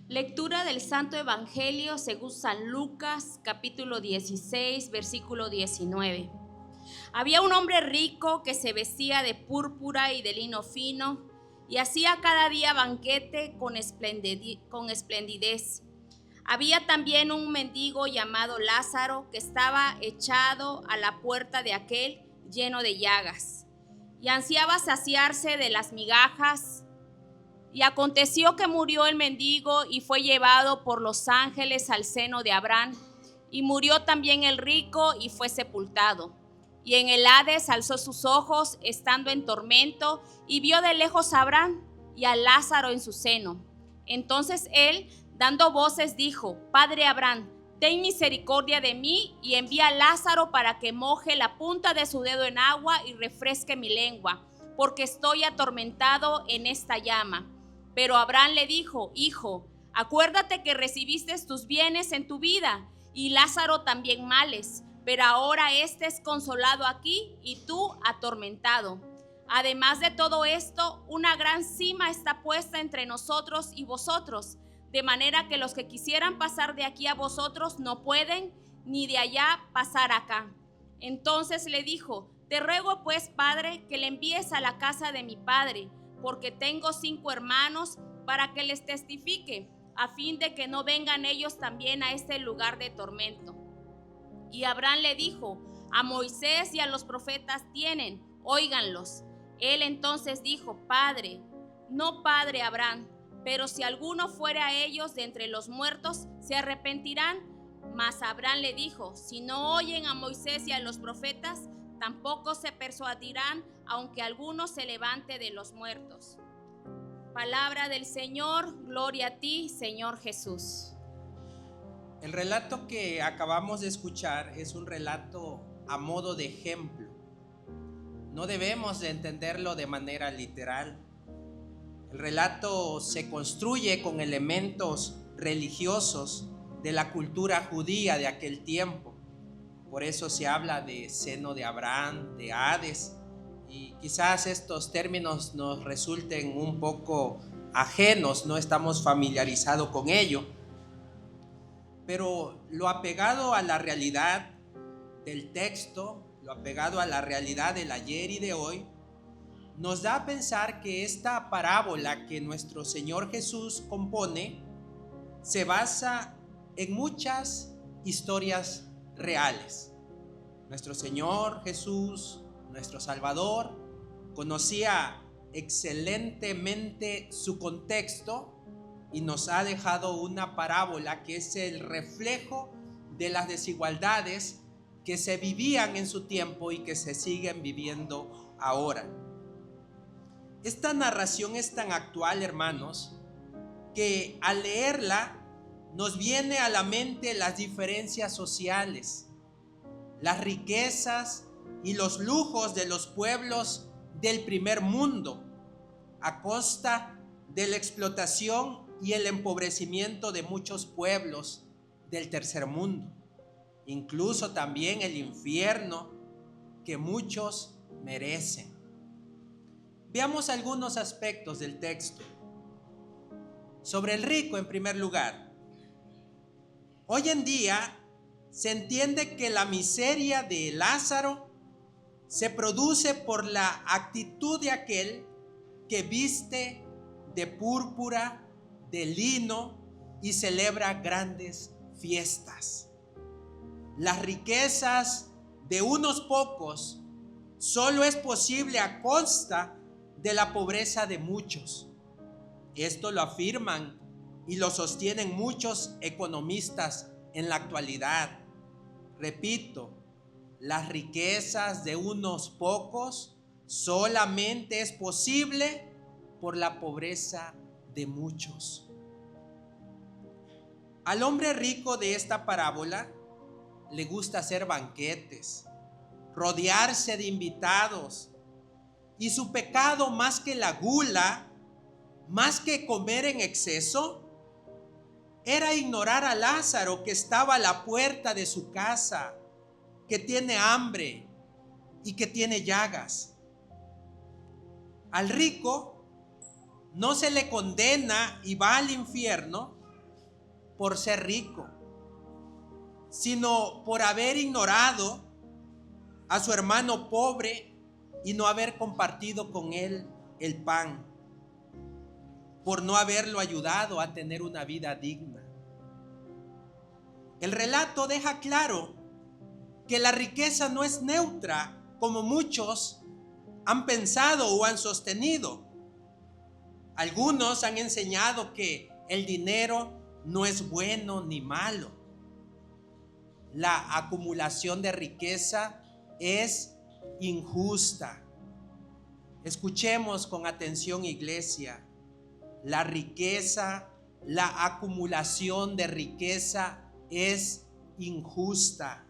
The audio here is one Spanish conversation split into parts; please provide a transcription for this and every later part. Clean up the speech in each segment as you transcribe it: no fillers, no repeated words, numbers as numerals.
Lectura del Santo Evangelio según San Lucas, capítulo 16, versículo 19. Había un hombre rico que se vestía de púrpura y de lino fino y hacía cada día banquete con esplendidez. Había también un mendigo llamado Lázaro que estaba echado a la puerta de aquel lleno de llagas y ansiaba saciarse de las migajas. Y aconteció que murió el mendigo y fue llevado por los ángeles al seno de Abraham. Y murió también el rico y fue sepultado. Y en el Hades alzó sus ojos, estando en tormento, y vio de lejos a Abraham y a Lázaro en su seno. Entonces él, dando voces, dijo: Padre Abraham, ten misericordia de mí y envía a Lázaro para que moje la punta de su dedo en agua y refresque mi lengua, porque estoy atormentado en esta llama. Pero Abraham le dijo: Hijo, acuérdate que recibiste tus bienes en tu vida y Lázaro también males, pero ahora éste es consolado aquí y tú atormentado. Además de todo esto, una gran sima está puesta entre nosotros y vosotros, de manera que los que quisieran pasar de aquí a vosotros no pueden, ni de allá pasar acá. Entonces le dijo: Te ruego pues, Padre, que le envíes a la casa de mi padre, porque tengo 5 hermanos, para que les testifique, a fin de que no vengan ellos también a este lugar de tormento. Y Abraham le dijo: A Moisés y a los profetas tienen, óiganlos. Él entonces dijo: Padre Abraham, pero si alguno fuere a ellos de entre los muertos, se arrepentirán. Mas Abraham le dijo: Si no oyen a Moisés y a los profetas, tampoco se persuadirán, aunque alguno se levante de los muertos. Palabra del Señor, gloria a ti, Señor Jesús. El relato que acabamos de escuchar es un relato a modo de ejemplo. No debemos de entenderlo de manera literal. El relato se construye con elementos religiosos de la cultura judía de aquel tiempo. Por eso se habla de seno de Abraham, de Hades, y quizás estos términos nos resulten un poco ajenos, no estamos familiarizados con ello. Pero lo apegado a la realidad del texto, lo apegado a la realidad del ayer y de hoy, nos da a pensar que esta parábola que nuestro Señor Jesús compone se basa en muchas historias reales. Nuestro Señor Jesús, nuestro Salvador, conocía excelentemente su contexto y nos ha dejado una parábola que es el reflejo de las desigualdades que se vivían en su tiempo y que se siguen viviendo ahora. Esta narración es tan actual, hermanos, que al leerla nos viene a la mente las diferencias sociales, las riquezas y los lujos de los pueblos del primer mundo, a costa de la explotación y el empobrecimiento de muchos pueblos del tercer mundo, incluso también el infierno que muchos merecen. Veamos algunos aspectos del texto. Sobre el rico, en primer lugar. Hoy en día se entiende que la miseria de Lázaro se produce por la actitud de aquel que viste de púrpura, de lino y celebra grandes fiestas. Las riquezas de unos pocos solo es posible a costa de la pobreza de muchos. Esto lo afirman y lo sostienen muchos economistas en la actualidad. Repito, las riquezas de unos pocos solamente es posible por la pobreza de muchos. Al hombre rico de esta parábola le gusta hacer banquetes, rodearse de invitados, y su pecado, más que la gula, más que comer en exceso, era ignorar a Lázaro, que estaba a la puerta de su casa, que tiene hambre y que tiene llagas. Al rico no se le condena y va al infierno por ser rico, sino por haber ignorado a su hermano pobre y no haber compartido con él el pan, por no haberlo ayudado a tener una vida digna. El relato deja claro que la riqueza no es neutra, como muchos han pensado o han sostenido. Algunos han enseñado que el dinero no es bueno ni malo. La acumulación de riqueza es injusta. Escuchemos con atención, iglesia. La riqueza, la acumulación de riqueza es injusta.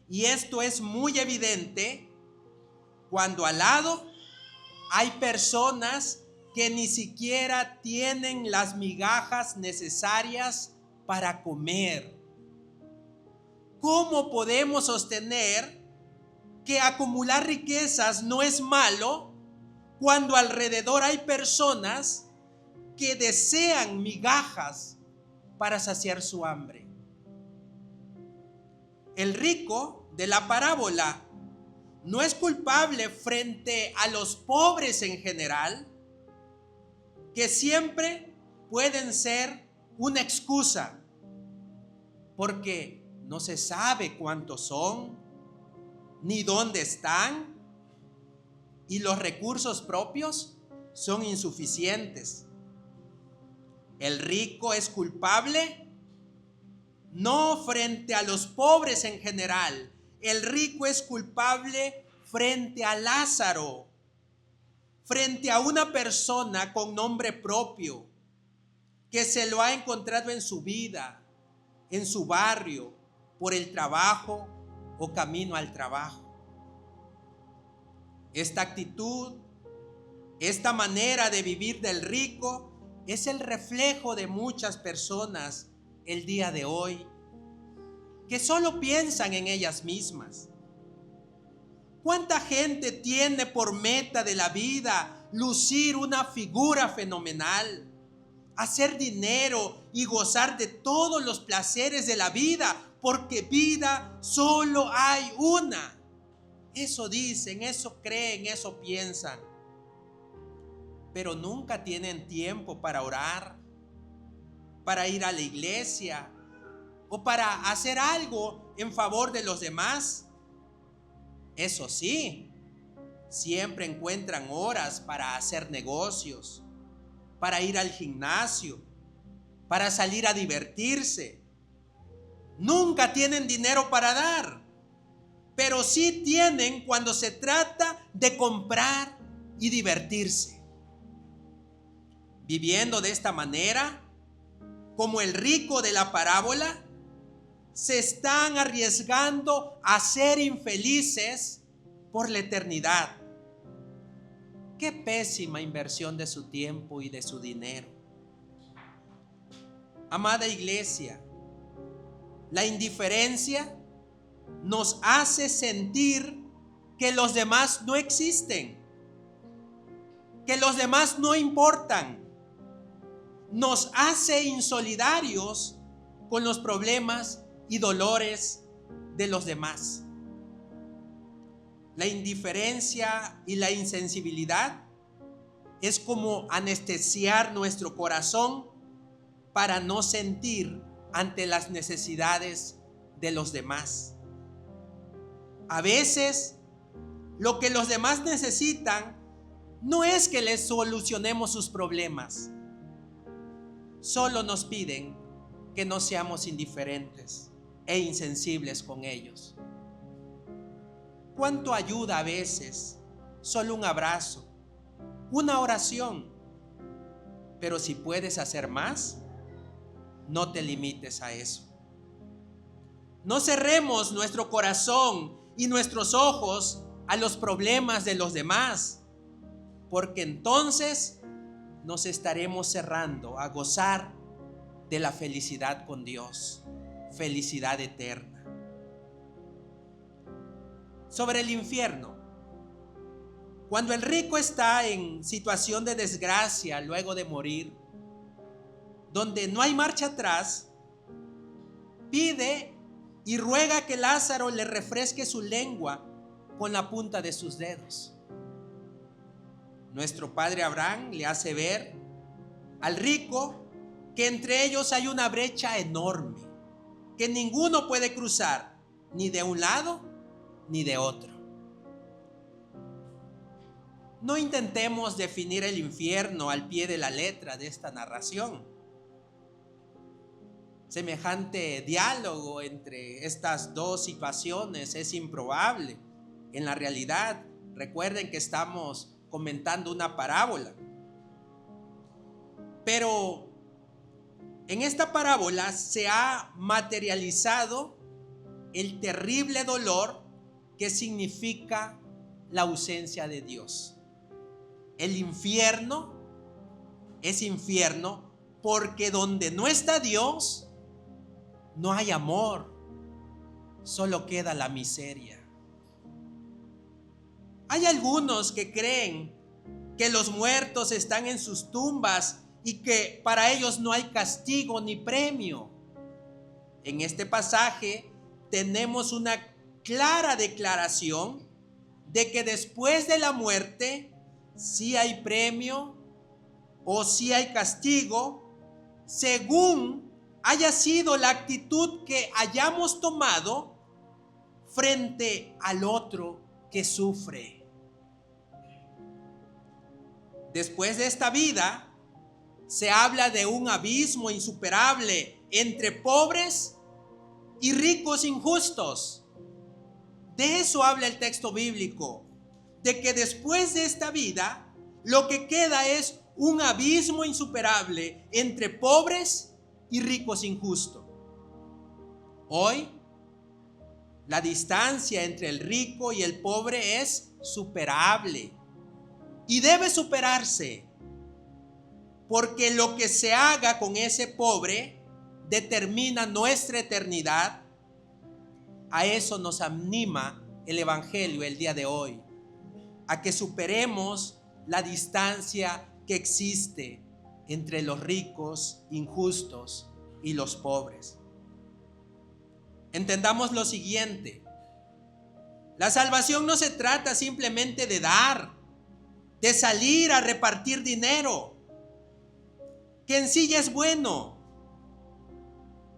Y esto es muy evidente cuando al lado hay personas que ni siquiera tienen las migajas necesarias para comer. ¿Cómo podemos sostener que acumular riquezas no es malo cuando alrededor hay personas que desean migajas para saciar su hambre? El rico de la parábola no es culpable frente a los pobres en general, que siempre pueden ser una excusa, porque no se sabe cuántos son, ni dónde están, y los recursos propios son insuficientes. El rico es culpable no frente a los pobres en general. El rico es culpable frente a Lázaro, frente a una persona con nombre propio que se lo ha encontrado en su vida, en su barrio, por el trabajo o camino al trabajo. Esta actitud, esta manera de vivir del rico es el reflejo de muchas personas el día de hoy que solo piensan en ellas mismas. ¿Cuánta gente tiene por meta de la vida lucir una figura fenomenal, hacer dinero y gozar de todos los placeres de la vida? Porque vida solo hay una. Eso dicen, eso creen, eso piensan. Pero nunca tienen tiempo para orar, para ir a la iglesia o para hacer algo en favor de los demás. Eso sí, siempre encuentran horas para hacer negocios, para ir al gimnasio, para salir a divertirse. Nunca tienen dinero para dar, pero sí tienen cuando se trata de comprar y divertirse. Viviendo de esta manera, como el rico de la parábola, se están arriesgando a ser infelices por la eternidad. Qué pésima inversión de su tiempo y de su dinero. Amada iglesia, la indiferencia nos hace sentir que los demás no existen, que los demás no importan. Nos hace insolidarios con los problemas y dolores de los demás. La indiferencia y la insensibilidad es como anestesiar nuestro corazón para no sentir ante las necesidades de los demás. A veces, lo que los demás necesitan no es que les solucionemos sus problemas. Solo nos piden que no seamos indiferentes e insensibles con ellos. ¿Cuánto ayuda a veces solo un abrazo, una oración? Pero si puedes hacer más, no te limites a eso. No cerremos nuestro corazón y nuestros ojos a los problemas de los demás, porque entonces nos estaremos cerrando a gozar de la felicidad con Dios, felicidad eterna. Sobre el infierno, cuando el rico está en situación de desgracia luego de morir, donde no hay marcha atrás, pide y ruega que Lázaro le refresque su lengua con la punta de sus dedos. Nuestro padre Abraham le hace ver al rico que entre ellos hay una brecha enorme, que ninguno puede cruzar, ni de un lado ni de otro. No intentemos definir el infierno al pie de la letra de esta narración. Semejante diálogo entre estas dos situaciones es improbable. En la realidad, recuerden que estamos comentando una parábola. Pero en esta parábola se ha materializado el terrible dolor que significa la ausencia de Dios. El infierno es infierno porque donde no está Dios, no hay amor, solo queda la miseria. Hay algunos que creen que los muertos están en sus tumbas y que para ellos no hay castigo ni premio. En este pasaje tenemos una clara declaración de que después de la muerte sí hay premio o sí hay castigo, según haya sido la actitud que hayamos tomado frente al otro que sufre. Después de esta vida, se habla de un abismo insuperable entre pobres y ricos injustos. De eso habla el texto bíblico, de que después de esta vida, lo que queda es un abismo insuperable entre pobres y ricos injustos. Hoy, la distancia entre el rico y el pobre es superable y debe superarse, porque lo que se haga con ese pobre determina nuestra eternidad. A eso nos anima el Evangelio el día de hoy, a que superemos la distancia que existe entre los ricos injustos y los pobres. Entendamos lo siguiente: la salvación no se trata simplemente de dar, de salir a repartir dinero, que en sí ya es bueno.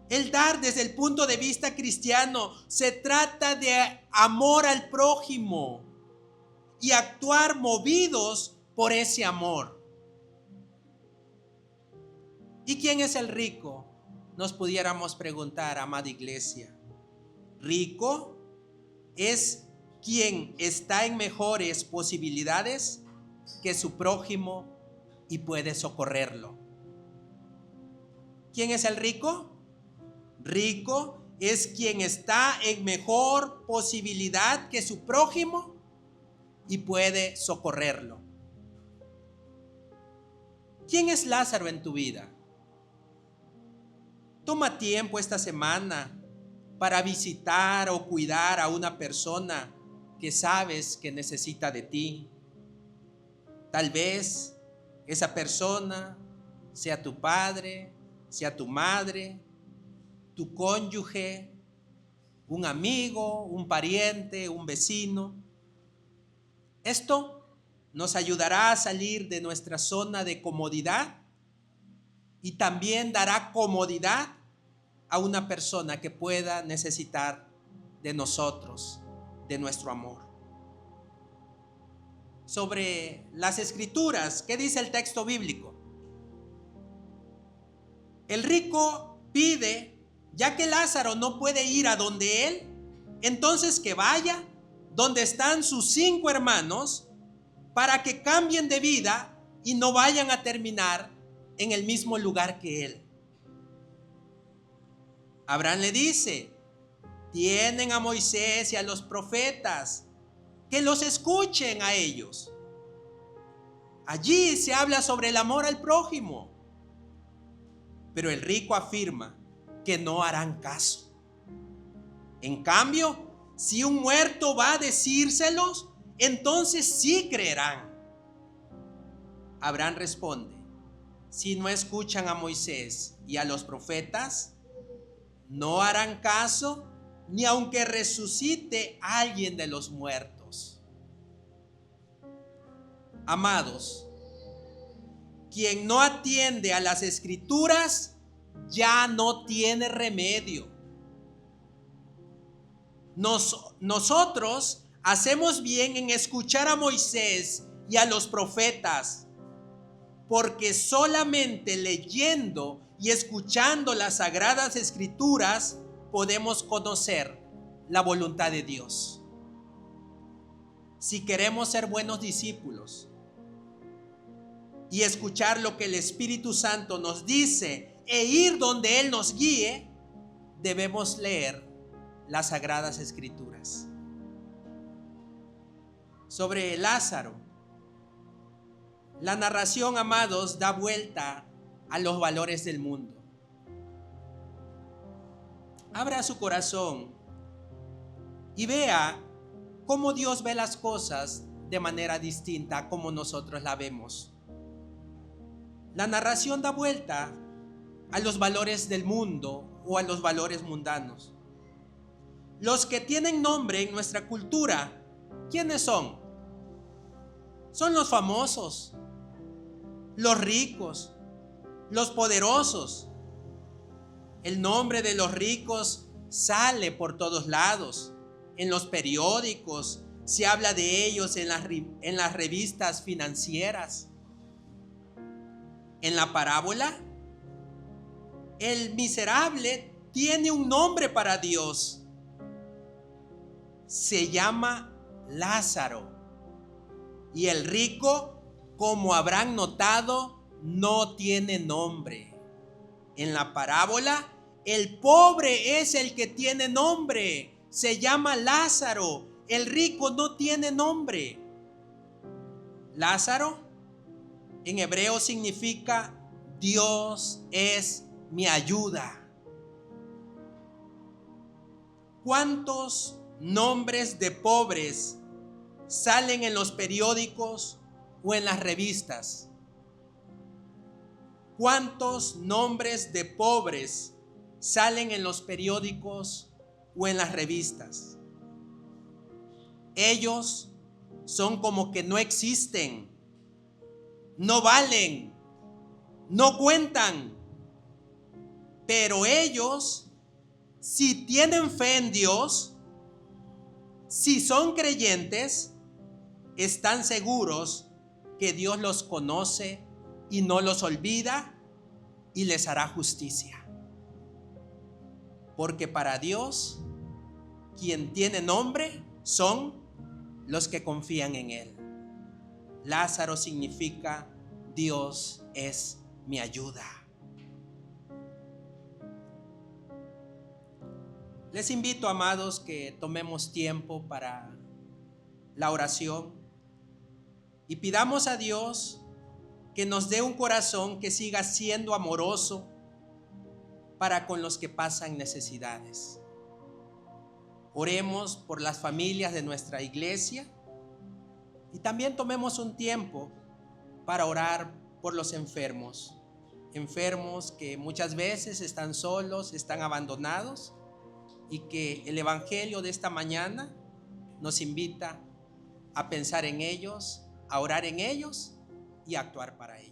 El dar desde el punto de vista cristiano se trata de amor al prójimo y actuar movidos por ese amor. ¿Y quién es el rico? Nos pudiéramos preguntar, amada iglesia. Rico es quien está en mejores posibilidades que su prójimo y puede socorrerlo. ¿Quién es el rico? Rico es quien está en mejor posibilidad que su prójimo y puede socorrerlo. ¿Quién es Lázaro en tu vida? Toma tiempo esta semana para visitar o cuidar a una persona que sabes que necesita de ti. Tal vez esa persona sea tu padre, sea tu madre, tu cónyuge, un amigo, un pariente, un vecino. Esto nos ayudará a salir de nuestra zona de comodidad y también dará comodidad a una persona que pueda necesitar de nosotros, de nuestro amor. Sobre las escrituras, ¿qué dice el texto bíblico? El rico pide, ya que Lázaro no puede ir a donde él, entonces que vaya donde están sus 5 hermanos para que cambien de vida y no vayan a terminar en el mismo lugar que él. Abraham le dice: tienen a Moisés y a los profetas, que los escuchen a ellos. Allí se habla sobre el amor al prójimo. Pero el rico afirma que no harán caso. En cambio, si un muerto va a decírselos, entonces sí creerán. Abraham responde: si no escuchan a Moisés y a los profetas, no harán caso ni aunque resucite alguien de los muertos. Amados, quien no atiende a las Escrituras ya no tiene remedio. Nosotros hacemos bien en escuchar a Moisés y a los profetas, porque solamente leyendo y escuchando las Sagradas Escrituras podemos conocer la voluntad de Dios. Si queremos ser buenos discípulos y escuchar lo que el Espíritu Santo nos dice e ir donde Él nos guíe, debemos leer las Sagradas Escrituras. Sobre Lázaro, la narración, amados, da vuelta a los valores del mundo. Abra su corazón y vea cómo Dios ve las cosas de manera distinta a como nosotros la vemos. La narración da vuelta a los valores del mundo o a los valores mundanos. Los que tienen nombre en nuestra cultura, ¿quiénes son? Son los famosos, los ricos, los poderosos. El nombre de los ricos sale por todos lados. En los periódicos se habla de ellos, en las revistas financieras. En la parábola, el miserable tiene un nombre para Dios. Se llama Lázaro. Y el rico, como habrán notado, no tiene nombre. En la parábola, el pobre es el que tiene nombre. Se llama Lázaro. El rico no tiene nombre. Lázaro, en hebreo significa Dios es mi ayuda. ¿Cuántos nombres de pobres salen en los periódicos o en las revistas? ¿Cuántos nombres de pobres salen en los periódicos o en las revistas? Ellos son como que no existen, no valen, no cuentan. Pero ellos, si tienen fe en Dios, si son creyentes, están seguros que Dios los conoce y no los olvida y les hará justicia. Porque para Dios, quien tiene nombre son los que confían en Él. Lázaro significa Dios es mi ayuda. Les invito, amados, que tomemos tiempo para la oración y pidamos a Dios que nos dé un corazón que siga siendo amoroso para con los que pasan necesidades. Oremos por las familias de nuestra iglesia y también tomemos un tiempo para orar por los enfermos que muchas veces están solos, están abandonados, y que el Evangelio de esta mañana nos invita a pensar en ellos, a orar en ellos y a actuar para ellos.